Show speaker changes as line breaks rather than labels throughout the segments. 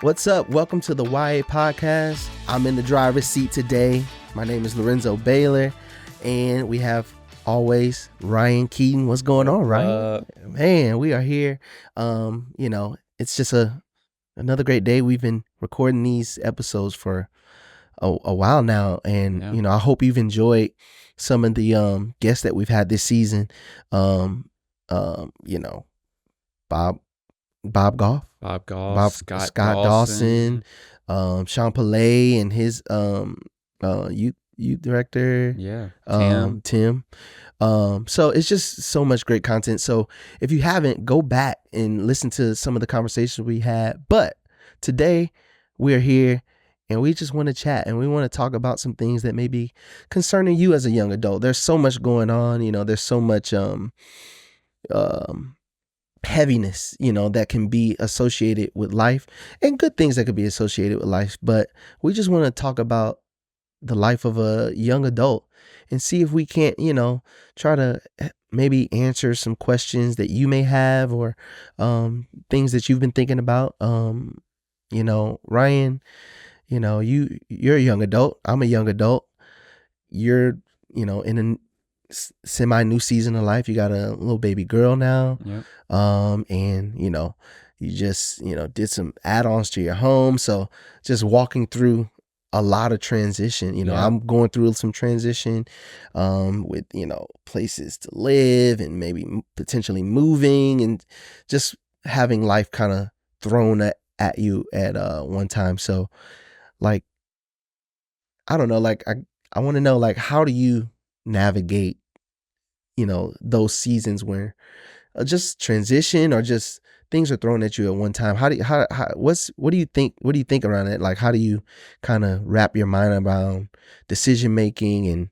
What's up? Welcome to the YA podcast. I'm in the driver's seat today. My name is Lorenzo Baylor, and we have always Ryan Keaton. What's going on, Ryan? Man, we are here. It's just another great day. We've been recording these episodes for a while now, and I hope you've enjoyed some of the guests that we've had this season. Bob Goff, Scott Dawson, Sean Pillay, and his youth director, Tim. So it's just so much great content. So if you haven't, go back and listen to some of the conversations we had. But today we're here and we just want to chat and we want to talk about some things that may be concerning you as a young adult. There's so much going on, there's so much heaviness, that can be associated with life, and good things that could be associated with life. But we just want to talk about the life of a young adult and see if we can't, try to maybe answer some questions that you may have, or things that you've been thinking about. Ryan, you're a young adult. I'm a young adult. You're, in a semi new season of life. You got a little baby girl now.
Yep.
And you just did some add-ons to your home, so just walking through a lot of transition. I'm going through some transition with places to live and maybe potentially moving and just having life kind of thrown at you at one time. So like, I don't know, like I want to know, like, how do you navigate those seasons where just transition or just things are thrown at you at one time? What do you think around it? Like, how do you kind of wrap your mind around decision making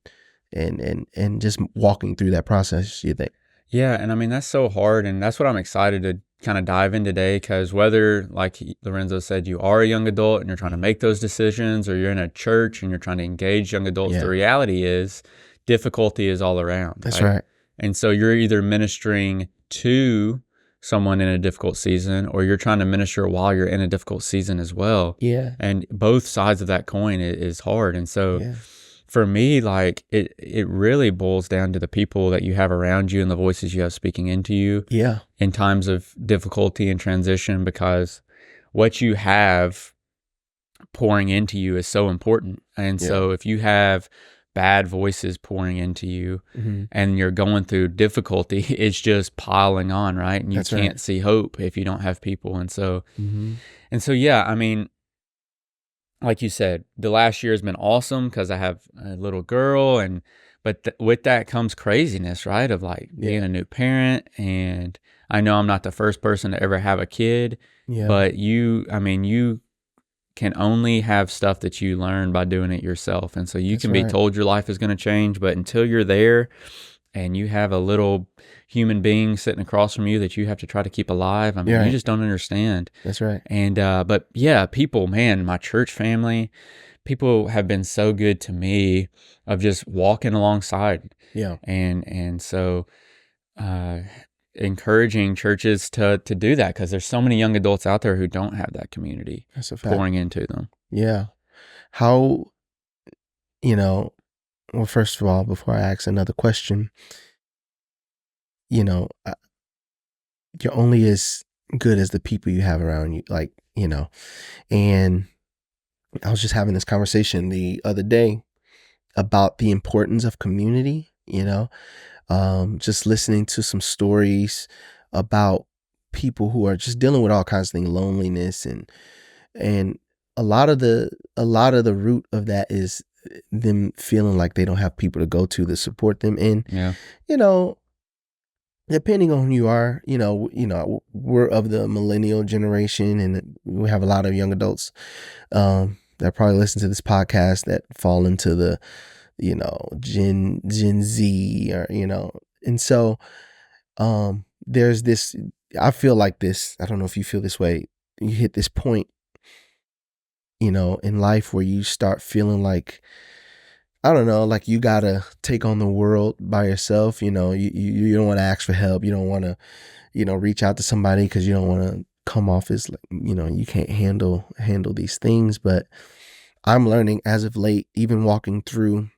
and just walking through that process, you think?
Yeah, and I mean, that's so hard, and that's what I'm excited to kind of dive in today, because whether, like Lorenzo said, you are a young adult and you're trying to make those decisions, or you're in a church and you're trying to engage young adults, the reality is difficulty is all around.
That's right.
And so you're either ministering to someone in a difficult season, or you're trying to minister while you're in a difficult season as well.
Yeah.
And both sides of that coin is hard. And so for me, like, it really boils down to the people that you have around you and the voices you have speaking into you in times of difficulty and transition, because what you have pouring into you is so important. And so if you have bad voices pouring into you and you're going through difficulty, it's just piling on, right? And you can't see hope if you don't have people. And so yeah, I mean, like you said, the last year has been awesome because I have a little girl, but with that comes craziness, right? Of like being a new parent. And I know I'm not the first person to ever have a kid, but you can only have stuff that you learn by doing it yourself. And so you can be told your life is going to change, but until you're there and you have a little human being sitting across from you that you have to try to keep alive, I mean, you just don't understand.
That's right.
And, but yeah, people, man, my church family, people have been so good to me of just walking alongside.
Yeah.
And so, encouraging churches to do that, because there's so many young adults out there who don't have that community pouring into them.
Yeah. How, well, first of all, before I ask another question, you're only as good as the people you have around you, like, and I was just having this conversation the other day about the importance of community, just listening to some stories about people who are just dealing with all kinds of things, loneliness, and a lot of the root of that is them feeling like they don't have people to go to support them. And depending on who you are, we're of the millennial generation, and we have a lot of young adults that probably listen to this podcast that fall into the Gen Z, or and so there's this, I feel like this, I don't know if you feel this way, you hit this point in life where you start feeling like, I don't know, like you gotta take on the world by yourself. You don't want to ask for help. You don't want to, reach out to somebody because you don't want to come off as like, you can't handle these things. But I'm learning as of late, even walking through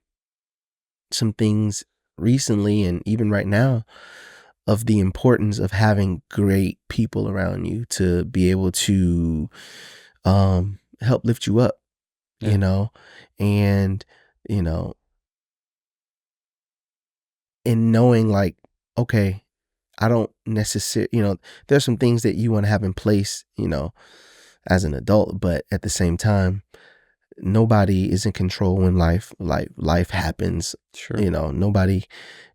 some things recently and even right now, of the importance of having great people around you to be able to help lift you up, and and knowing like, okay, I don't necessarily, there's some things that you want to have in place, as an adult, but at the same time, nobody is in control when life happens.
Sure.
Nobody,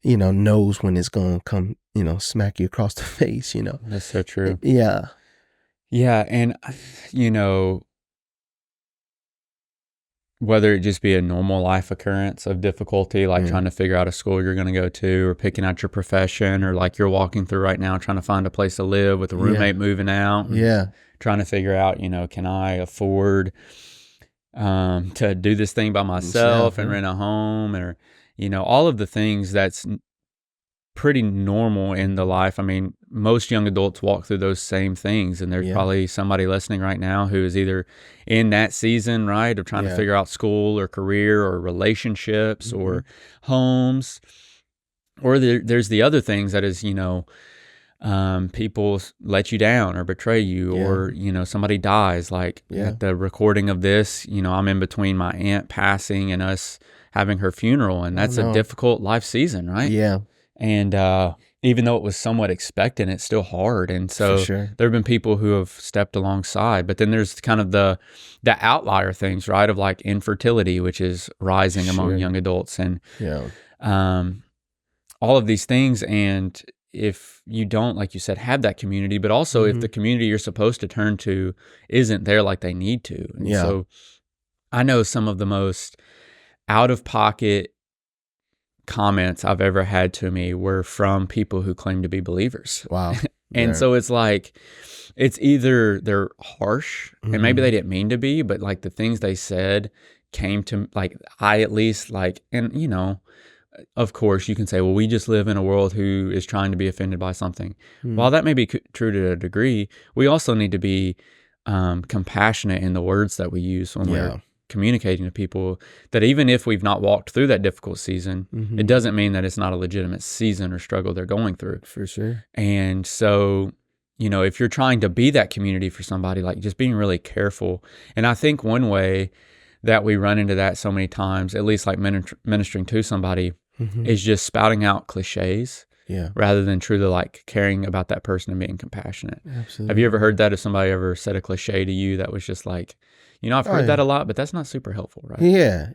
knows when it's going to come, smack you across the face,
That's so true.
Yeah.
Yeah. And, whether it just be a normal life occurrence of difficulty, like trying to figure out a school you're going to go to, or picking out your profession, or like you're walking through right now trying to find a place to live with a roommate moving out. Trying to figure out, can I afford to do this thing by myself and rent a home, or, all of the things that's pretty normal in the life. I mean, most young adults walk through those same things, and there's probably somebody listening right now who is either in that season, right, of trying to figure out school or career or relationships or homes, or there's the other things that is, people let you down or betray you, or, somebody dies. Like at the recording of this, I'm in between my aunt passing and us having her funeral, and that's a difficult life season, right?
Yeah.
And even though it was somewhat expected, it's still hard. And so there have been people who have stepped alongside. But then there's kind of the outlier things, right, of like infertility, which is rising among young adults, and all of these things. And if you don't, like you said, have that community, but also if the community you're supposed to turn to isn't there like they need to. And so I know some of the most out-of-pocket comments I've ever had to me were from people who claim to be believers.
Wow.
And so it's like, it's either they're harsh and maybe they didn't mean to be, but like the things they said came to, like, I at least like, and of course you can say, well, we just live in a world who is trying to be offended by something. While that may be true to a degree, we also need to be compassionate in the words that we use when we're communicating to people, that even if we've not walked through that difficult season, it doesn't mean that it's not a legitimate season or struggle they're going through.
For sure.
And so, if you're trying to be that community for somebody, like just being really careful. And I think one way that we run into that so many times, at least like ministering to somebody, is just spouting out cliches. Rather than truly like caring about that person and being compassionate.
Absolutely.
Have you ever heard that? If somebody ever said a cliche to you that was just like, I've heard that a lot, but that's not super helpful, right?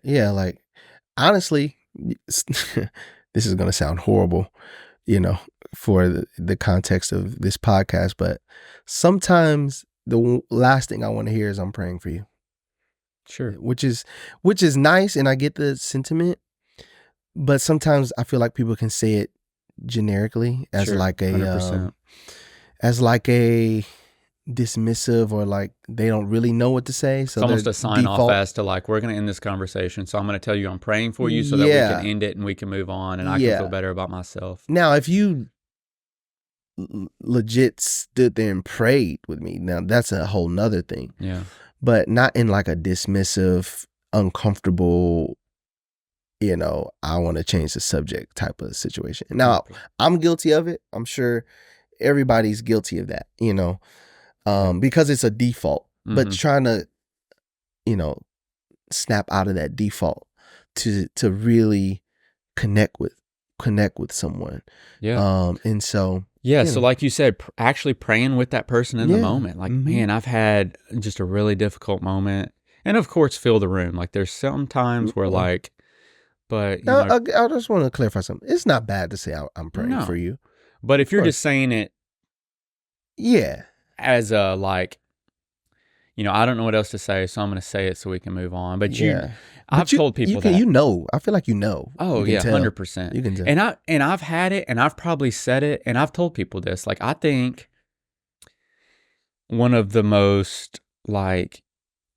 Yeah. Like, honestly, this is going to sound horrible, for the context of this podcast, but sometimes the last thing I want to hear is I'm praying for you.
Sure.
Which is nice, and I get the sentiment, but sometimes I feel like people can say it generically as like a 100%. As like a dismissive, or like they don't really know what to say. So
it's almost a sign off as to like, we're going to end this conversation, so I'm going to tell you I'm praying for you so that we can end it and we can move on, and I can feel better about myself.
Now, if you legit stood there and prayed with me, now that's a whole nother thing.
Yeah.
But not in like a dismissive, uncomfortable, I want to change the subject type of situation. Now, I'm guilty of it. I'm sure everybody's guilty of that, because it's a default. But trying to, snap out of that default to really connect with someone. And so
so like you said, actually praying with that person in the moment. Like, man, I've had just a really difficult moment, and of course, fill the room. Like, there's some times where like, but
I just want to clarify something. It's not bad to say I'm praying for you.
But if you're just saying it, as a like, I don't know what else to say, so I'm going to say it so we can move on. But I've told people that.
I feel like
Oh, yeah, 100%.
You can tell.
And I've had it, and I've probably said it, and I've told people this. Like, I think one of the most like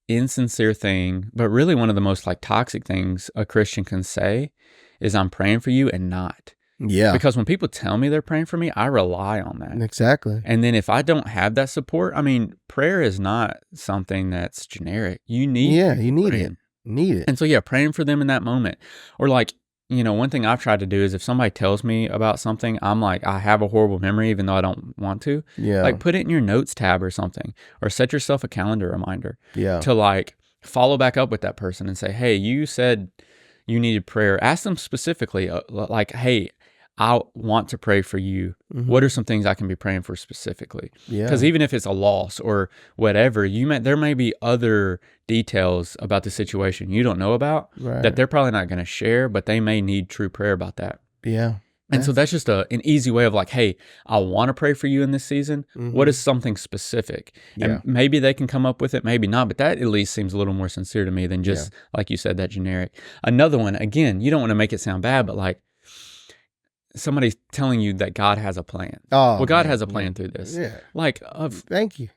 insincere thing, but really one of the most like toxic things a Christian can say is, I'm praying for you, and not.
Yeah.
Because when people tell me they're praying for me, I rely on that.
Exactly.
And then if I don't have that support, I mean, prayer is not something that's generic. You need
you need
praying.
Need it.
And so, praying for them in that moment. Or like, one thing I've tried to do is if somebody tells me about something, I'm like, I have a horrible memory, even though I don't want to.
Yeah.
Like, put it in your notes tab or something, or set yourself a calendar reminder.
Yeah.
To like follow back up with that person and say, hey, you said you needed prayer. Ask them specifically, like, hey, I want to pray for you. Mm-hmm. What are some things I can be praying for specifically?
Yeah.
Because even if it's a loss or whatever, there may be other details about the situation you don't know about that they're probably not going to share, but they may need true prayer about that.
Yeah.
And so that's just an easy way of like, hey, I want to pray for you in this season. Mm-hmm. What is something specific? Yeah. And maybe they can come up with it, maybe not, but that at least seems a little more sincere to me than just, like you said, that generic. Another one, again, you don't want to make it sound bad, but like, somebody's telling you that God has a plan. Oh, well, God has a plan through this. Yeah. Like,
thank you.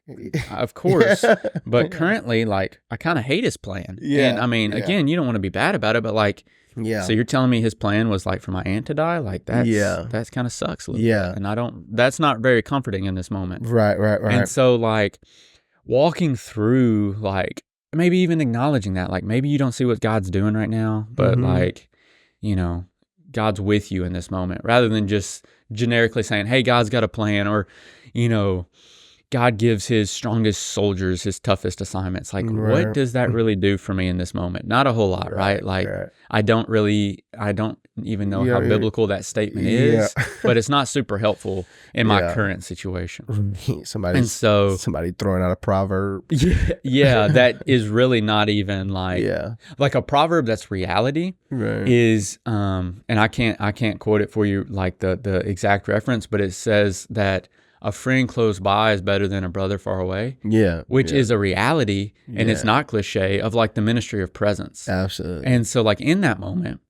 Of course. But currently, like, I kind of hate his plan. Yeah. And I mean, again, you don't want to be bad about it, but like, so you're telling me his plan was like for my aunt to die? Like that's kind of sucks a little bit. And that's not very comforting in this moment.
Right.
And so like walking through, like maybe even acknowledging that, like maybe you don't see what God's doing right now, but like, God's with you in this moment, rather than just generically saying, hey, God's got a plan, or, God gives his strongest soldiers his toughest assignments. Like, what does that really do for me in this moment? Not a whole lot, right? Like, I don't even know how biblical that statement is, but it's not super helpful in my current situation.
Somebody throwing out a proverb.
That is really not even like, like a proverb that's reality is, and I can't quote it for you, like the exact reference, but it says that a friend close by is better than a brother far away. Yeah. Which is a reality, and it's not cliche, of like the ministry of presence.
Absolutely.
And so like in that moment,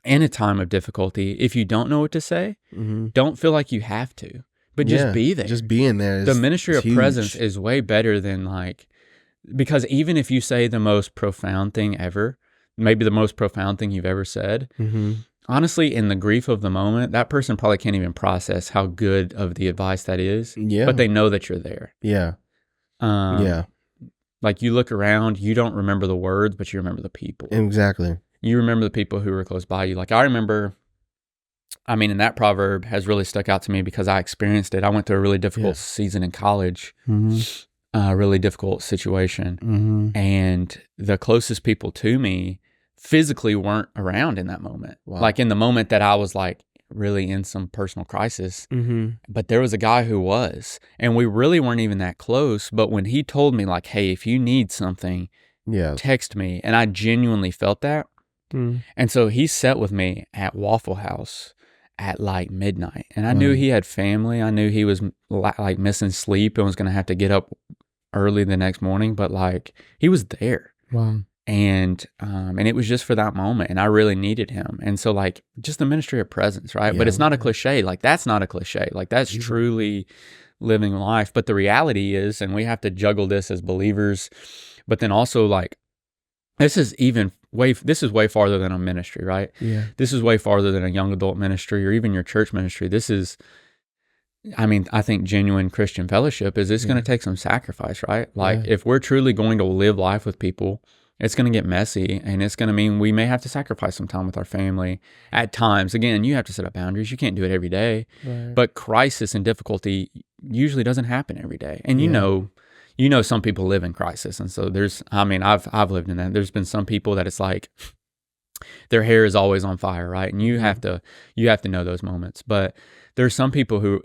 in a time of difficulty, if you don't know what to say, don't feel like you have to, but just be there.
Just being there.
The ministry of presence is way better than like, because even if you say the most profound thing ever, maybe the most profound thing you've ever said, honestly, in the grief of the moment, that person probably can't even process how good of the advice that is. Yeah. But they know that you're there.
Yeah.
Like you look around, you don't remember the words, but you remember the people.
Exactly.
You remember the people who were close by you. Like I remember, and that proverb has really stuck out to me because I experienced it. I went through a really difficult season in college, a really difficult situation. And the closest people to me physically weren't around in that moment. Wow. Like in the moment that I was like really in some personal crisis, but there was a guy who was, and we really weren't even that close. But when he told me like, hey, if you need something, text me. And I genuinely felt that. And so he sat with me at Waffle House at like midnight, and I knew he had family. I knew he was like missing sleep and was going to have to get up early the next morning, but like he was there.
Wow.
And it was just for that moment, and I really needed him. And so like just the ministry of presence, right? But it's not a cliche. Like that's not a cliche. Like that's truly living life. But the reality is, and we have to juggle this as believers, but then also like this is way farther than a ministry, right?
Yeah.
This is way farther than a young adult ministry or even your church ministry. This is, I think genuine Christian fellowship is it's going to take some sacrifice, right? Like if we're truly going to live life with people, it's going to get messy, and it's going to mean we may have to sacrifice some time with our family at times. Again, you have to set up boundaries. You can't do it every day, but crisis and difficulty usually doesn't happen every day. And you know, some people live in crisis. And so I've lived in that. There's been some people that it's like their hair is always on fire, right? And you have to know those moments. But there's some people who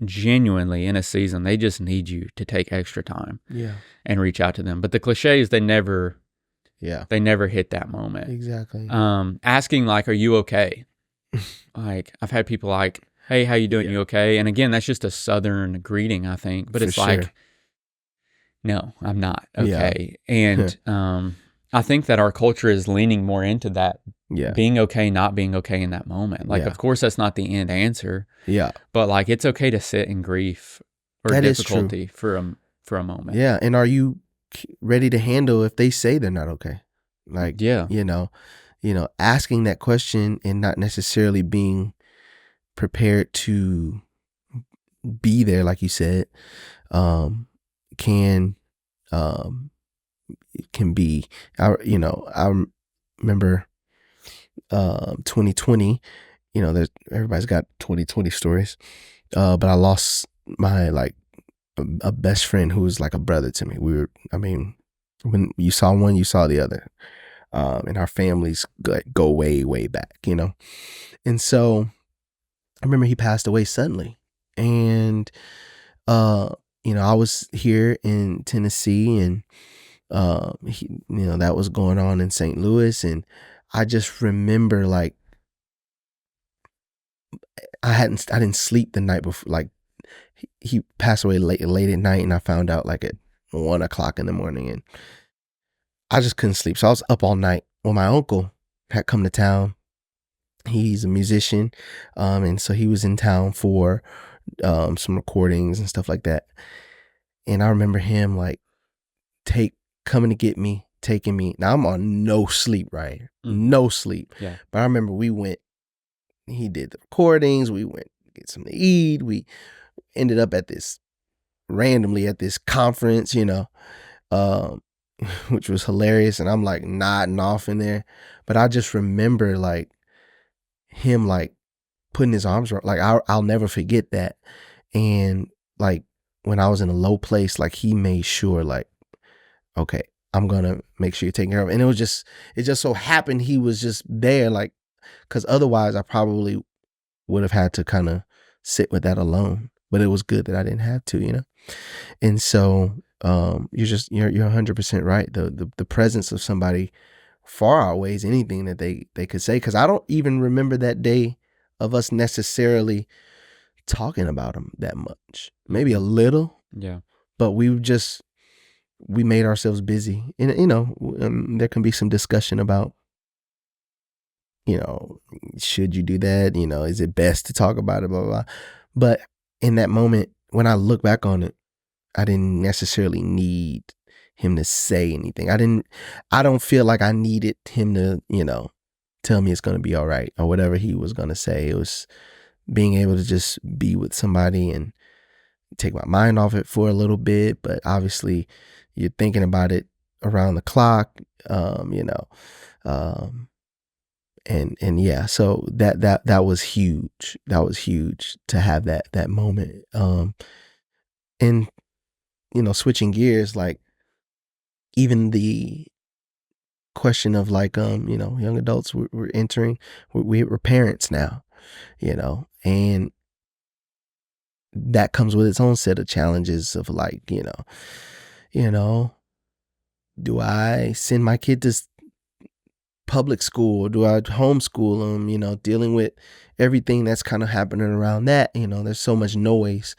genuinely in a season, they just need you to take extra time and reach out to them. But the cliche is they never hit that moment.
Exactly.
Asking like, are you okay? Like I've had people like, hey, how you doing? You okay? And again, that's just a Southern greeting, I think. But it's like, no, I'm not okay. And I think that our culture is leaning more into that being okay, not being okay in that moment. Like, of course, that's not the end answer.
Yeah.
But like, it's okay to sit in grief or difficulty for a moment.
Yeah. And are you ready to handle if they say they're not okay? Like, asking that question and not necessarily being prepared to be there, like you said, can be. I remember 2020. Everybody's got 2020 stories, but I lost my a best friend who was like a brother to me. When you saw one, you saw the other, and our families go way, way back, and so I remember he passed away suddenly, and I was here in Tennessee, and that was going on in St. Louis, and I just remember I didn't sleep the night before. He passed away late at night, and I found out at 1:00 in the morning, and I just couldn't sleep. So I was up all night. Well, my uncle had come to town. He's a musician, and so he was in town for some recordings and stuff like that. And I remember him coming to get me, taking me. Now I'm on no sleep, right? No sleep.
Yeah.
But I remember we went. He did the recordings. We went to get something to eat. We ended up randomly at this conference, which was hilarious. And I'm nodding off in there. But I just remember him putting his arms around, I'll never forget that. And when I was in a low place, he made sure okay, I'm gonna make sure you're taken care of. And it just so happened he was just there, because otherwise I probably would have had to kind of sit with that alone. But it was good that I didn't have to, And so you're 100% right. The presence of somebody far outweighs anything that they could say, because I don't even remember that day of us necessarily talking about him that much. Maybe a little.
Yeah.
But we made ourselves busy. And there can be some discussion about, should you do that? Is it best to talk about it, blah, blah, blah. But in that moment, when I look back on it, I didn't necessarily need him to say anything. I don't feel like I needed him to, tell me it's going to be all right or whatever he was going to say. It was being able to just be with somebody and take my mind off it for a little bit. But obviously you're thinking about it around the clock, and yeah, so that was huge. That was huge to have that moment. And switching gears, even the question of young adults we're entering, we're parents now, and that comes with its own set of challenges of do I send my kid to public school, or do I homeschool them, dealing with everything that's kind of happening around that. There's so much noise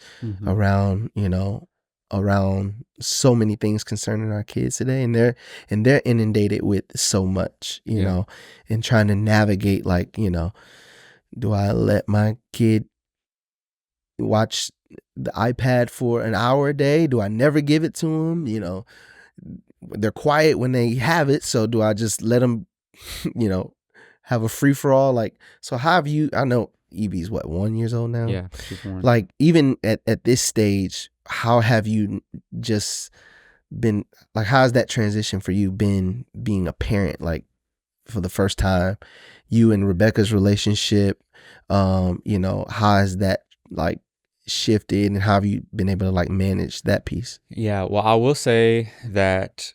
around so many things concerning our kids today, and they're inundated with so much, and trying to navigate do I let my kid watch the iPad for an hour a day? Do I never give it to them? They're quiet when they have it, so do I just let them have a free for all? So how have you? I know Evie's 1 year old now.
Yeah, she's 1.
Even at this stage, how have you just been? How has that transition for you been, being a parent? For the first time, you and Rebecca's relationship. How has that shifted, and how have you been able to manage that piece?
Yeah, well, I will say that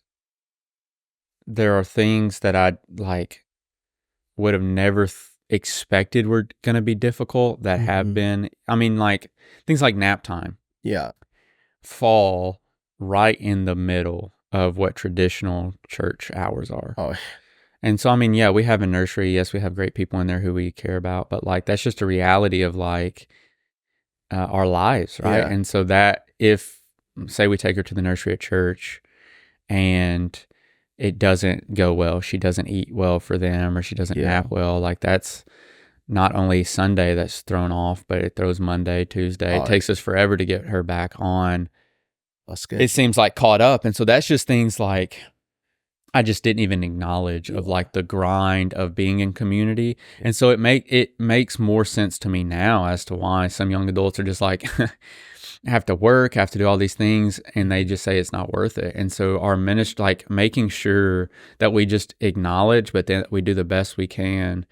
there are things that I would have never expected were going to be difficult that have been. I mean, things like nap time.
Yeah.
Fall right in the middle of what traditional church hours are.
Oh.
And so, I mean, yeah, we have a nursery. Yes, we have great people in there who we care about, but that's just a reality of our lives, right?
Yeah.
And so that if, say we take her to the nursery at church and it doesn't go well, she doesn't eat well for them, or she doesn't nap well, that's not only Sunday that's thrown off, but it throws Monday, Tuesday. It takes us forever to get her back on.
That's good.
It seems caught up. And so that's just things I just didn't even acknowledge of like the grind of being in community. And so it makes more sense to me now as to why some young adults are just like have to work, have to do all these things, and they just say it's not worth it. And so our ministry, like making sure that we just acknowledge, but then we do the best we can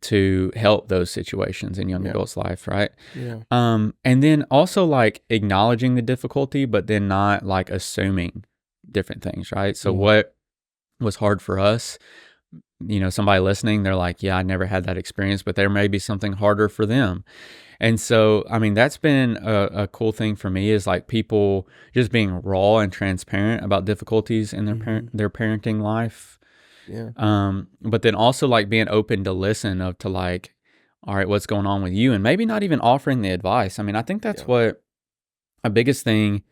to help those situations in young adults' life, right?
Yeah.
And then also like acknowledging the difficulty, but then not like assuming different things, right? So what was hard for us, somebody listening, they're like, yeah, I never had that experience, but there may be something harder for them. And so, I mean, that's been a cool thing for me is like people just being raw and transparent about difficulties in their parenting life.
Yeah.
But then also like being open to listen to like, all right, what's going on with you? And maybe not even offering the advice. I mean, I think that's what a biggest thing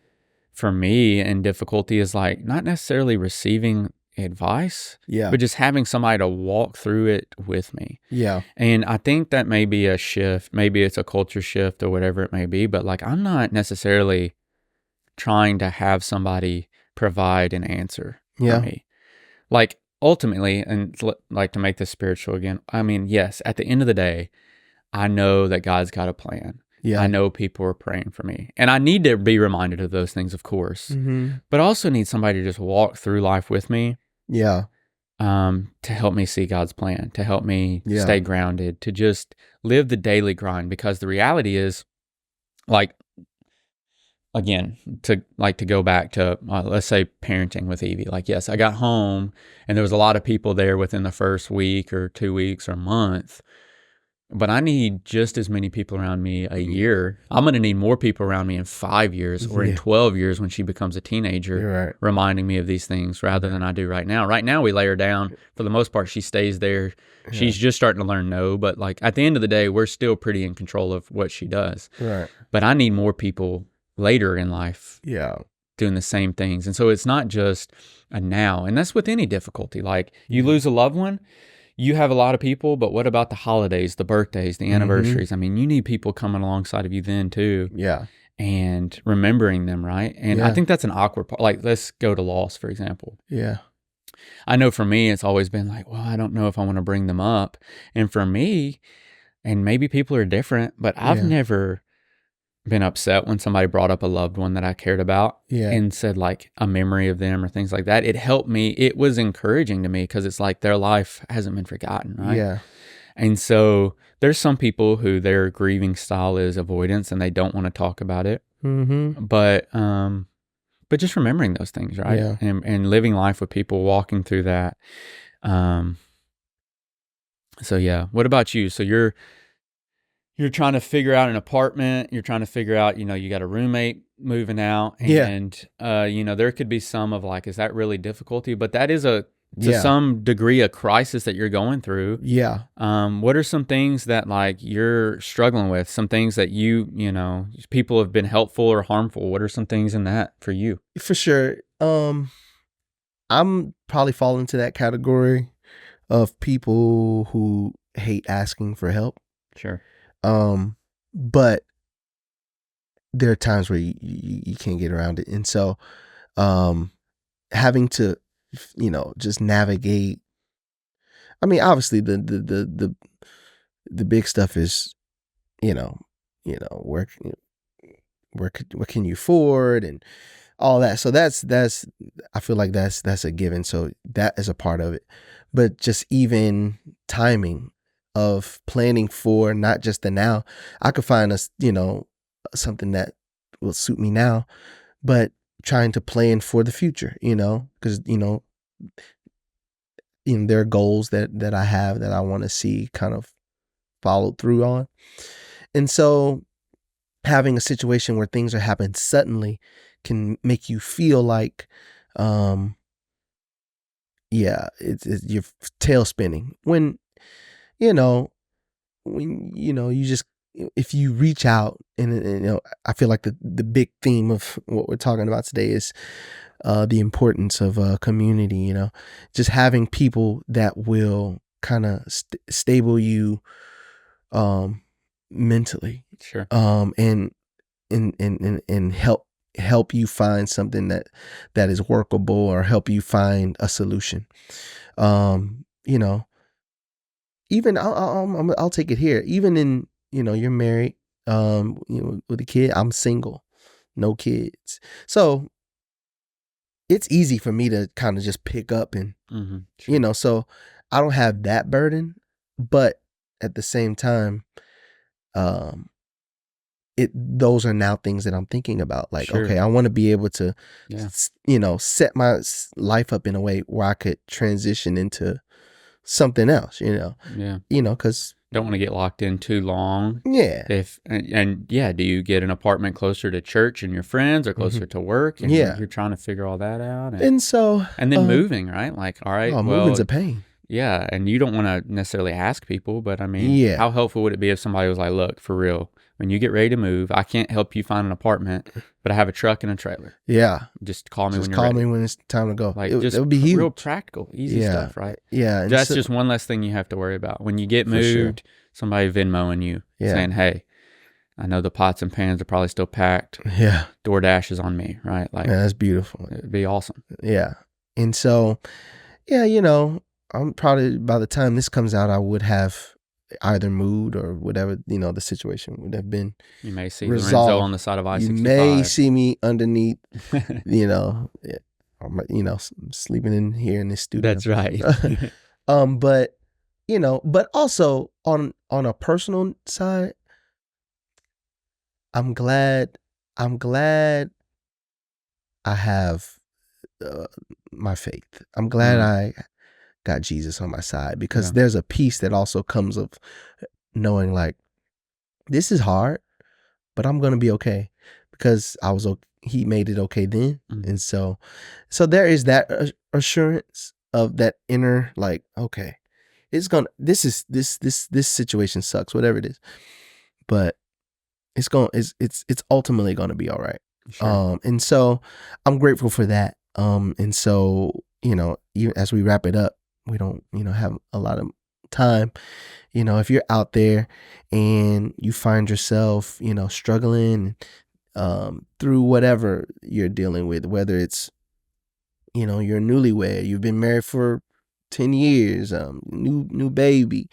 for me in difficulty is like not necessarily receiving advice, but just having somebody to walk through it with me.
Yeah.
And I think that may be a shift, maybe it's a culture shift or whatever it may be, but like I'm not necessarily trying to have somebody provide an answer for me. Like ultimately, and like to make this spiritual again, I mean, yes, at the end of the day, I know that God's got a plan. Yeah. I know people are praying for me. And I need to be reminded of those things, of course. But I also need somebody to just walk through life with me.
Yeah.
To help me see God's plan, to help me stay grounded, to just live the daily grind. Because the reality is, like, again, to go back to, let's say, parenting with Evie. Like, yes, I got home and there was a lot of people there within the first week or 2 weeks or month. But I need just as many people around me a year. I'm going to need more people around me in 5 years or in 12 years when she becomes a teenager, reminding me of these things rather than I do right now. Right now, we lay her down. For the most part, she stays there. She's just starting to learn no. But like at the end of the day, we're still pretty in control of what she does. Right. But I need more people later in life doing the same things. And so it's not just a now. And that's with any difficulty. Like you lose a loved one. You have a lot of people, but what about the holidays, the birthdays, the anniversaries? I mean, you need people coming alongside of you then too. Yeah. And remembering them, right? And I think that's an awkward part. Like, let's go to loss, for example. Yeah. I know for me, it's always been like, well, I don't know if I want to bring them up. And for me, and maybe people are different, but I've never been upset when somebody brought up a loved one that I cared about and said like a memory of them or things like that. It helped me. It was encouraging to me because it's like their life hasn't been forgotten, right? Yeah. And so there's some people who their grieving style is avoidance and they don't want to talk about it. But just remembering those things, right? Yeah. And living life with people, walking through that. So yeah. What about you? So you're trying to figure out an apartment. You're trying to figure out, you got a roommate moving out. And, there could be some of like, is that really difficulty? But that is to some degree, a crisis that you're going through. Yeah. What are some things that like you're struggling with? Some things that people have been helpful or harmful. What are some things in that for you? For sure. I'm probably fall into that category of people who hate asking for help. Sure. But there are times where you can't get around it. And so, having to, just navigate, I mean, obviously the big stuff is, where what can you afford and all that. So that's, I feel like that's a given. So that is a part of it, but just even timing of planning for not just the now. I could find something that will suit me now, but trying to plan for the future, because there are goals that I have that I want to see kind of followed through on. And so having a situation where things are happening suddenly can make you feel like it's your tail spinning when you just, if you reach out and I feel like the big theme of what we're talking about today is the importance of community, just having people that will kind of stable you mentally. Sure. And help
help you find something that is workable, or help you find a solution. You know, even I'll take it here. Even in, you're married, with a kid. I'm single, no kids. So it's easy for me to kind of just pick up and,
sure.
So I don't have that burden, but at the same time, those are now things that I'm thinking about. Like,
Sure.
okay, I want to be able to, set my life up in a way where I could transition into something else,
Yeah.
Because
don't want to get locked in too long.
Yeah.
Do you get an apartment closer to church and your friends, or closer to work? And you're trying to figure all that out.
And
then moving, right? Like, all right,
moving's a pain.
Yeah, and you don't want to necessarily ask people, but I mean, how helpful would it be if somebody was like, look, for real, when you get ready to move, I can't help you find an apartment, but I have a truck and a trailer.
Yeah.
Just call me when you're
ready.
Just
call me when it's time to go.
Like,
it would be huge.
Real practical, easy stuff, right?
Yeah.
That's just one less thing you have to worry about. When you get moved, somebody Venmoing you, saying, hey, I know the pots and pans are probably still packed.
Yeah.
DoorDash is on me, right? Like,
that's beautiful.
It'd be awesome.
Yeah. And so, I'm probably, by the time this comes out, I would have either moved or whatever, the situation would have been.
You may see
resolved.
Lorenzo on the side of I-65.
You may see me underneath, sleeping in here in this studio.
That's right.
But also on a personal side, I'm glad I have my faith. I'm glad I got Jesus on my side, because there's a peace that also comes of knowing, like, this is hard, but I'm going to be okay, because he made it okay then. And so there is that assurance of that inner, like, okay, this situation sucks, whatever it is, but it's ultimately going to be all right.
Sure.
And so I'm grateful for that. And so, even as we wrap it up, we don't, have a lot of time. If you're out there and you find yourself, struggling through whatever you're dealing with, whether it's, you're newlywed, you've been married for 10 years, new baby,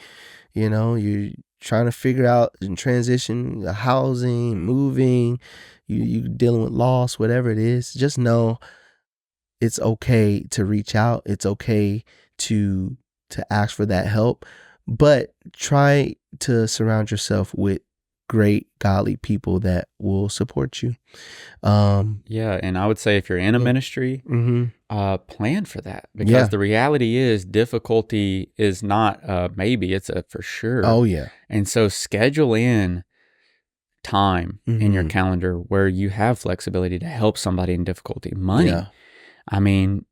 you're trying to figure out and transition, the housing, moving, you dealing with loss, whatever it is, just know it's okay to reach out. It's okay to ask for that help, but try to surround yourself with great godly people that will support you.
And I would say, if you're in a ministry, plan for that, because the reality is, difficulty is not maybe, it's a for sure.
Oh yeah. And
so schedule in time in your calendar where you have flexibility to help somebody in difficulty. Money. I mean,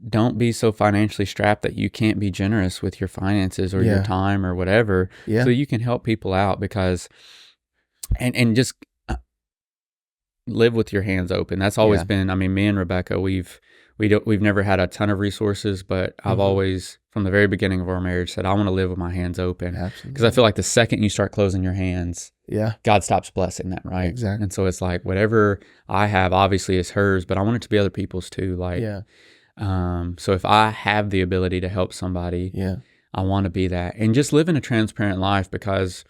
don't be so financially strapped that you can't be generous with your finances or your time or whatever, so you can help people out, because and just live with your hands open. That's always been, I mean, me and Rebecca, we've never had a ton of resources, but I've always, from the very beginning of our marriage, said I want to live with my hands open, because I feel like the second you start closing your hands, God stops blessing that, right?
Exactly.
And so it's like, whatever I have obviously is hers, but I want it to be other people's too. Like, so if I have the ability to help somebody, I want to be that, and just live in a transparent life, because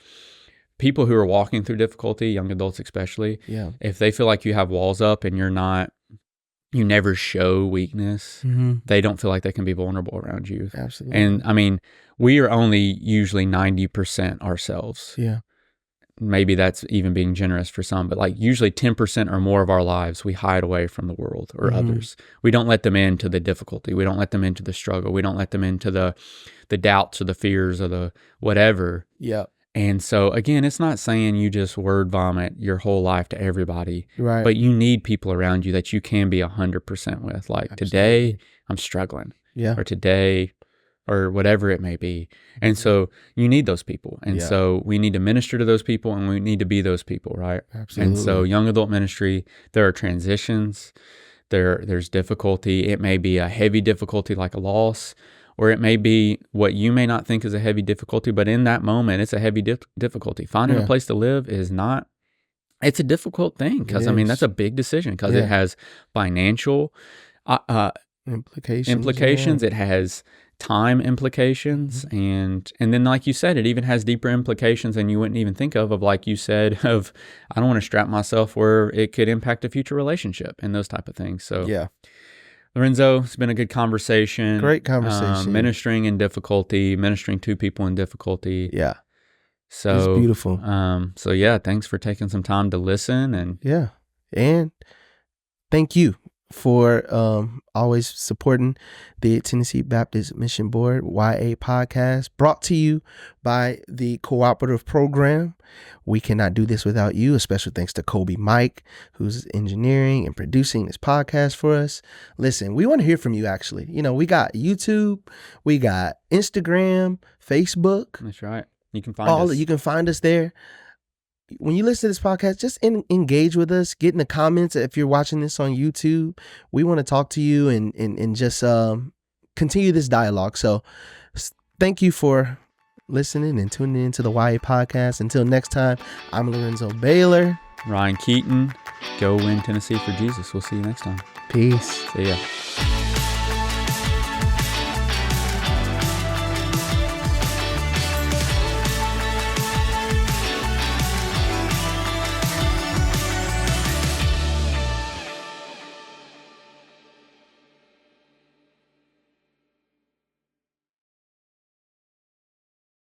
people who are walking through difficulty, young adults especially, if they feel like you have walls up and you never show weakness, they don't feel like they can be vulnerable around you.
Absolutely.
And I mean, we are only usually 90% ourselves.
Yeah.
Maybe that's even being generous for some, but like usually 10% or more of our lives, we hide away from the world or others. We don't let them into the difficulty. We don't let them into the struggle. We don't let them into the doubts or the fears or the whatever.
Yeah.
And so again, it's not saying you just word vomit your whole life to everybody,
right?
But you need people around you that you can be 100% with. Like, absolutely, today I'm struggling, or today, or whatever it may be. And so you need those people. And so we need to minister to those people, and we need to be those people, right?
Absolutely.
And so young adult ministry, there are transitions, there's difficulty. It may be a heavy difficulty like a loss, or it may be what you may not think is a heavy difficulty, but in that moment, it's a heavy difficulty. Finding a place to live is not It's a difficult thing because, I mean, that's a big decision because it has financial implications.
Yeah.
It has time implications. And then, like you said, it even has deeper implications than you wouldn't even think of, like you said, of I don't want to strap myself where it could impact a future relationship and those type of things. So,
yeah.
Lorenzo, it's been a good conversation.
Great conversation.
Ministering in difficulty, ministering to people in difficulty.
Yeah.
So
it's beautiful.
So yeah, thanks for taking some time to listen.
And thank you for always supporting the Tennessee Baptist Mission Board YA podcast, brought to you by the Cooperative Program. We cannot do this without you. A special thanks to Kobe Mike, who's engineering and producing this podcast for us. Listen, we want to hear from you, actually. We got YouTube, we got Instagram, Facebook.
That's right. You can find us.
You can find us there. When you listen to this podcast, just engage with us. Get in the comments if you're watching this on YouTube. We want to talk to you and just continue this dialogue. So thank you for listening and tuning into the YA podcast. Until next time, I'm Lorenzo Baylor.
Ryan Keaton. Go win Tennessee for Jesus. We'll see you next time.
Peace.
See ya.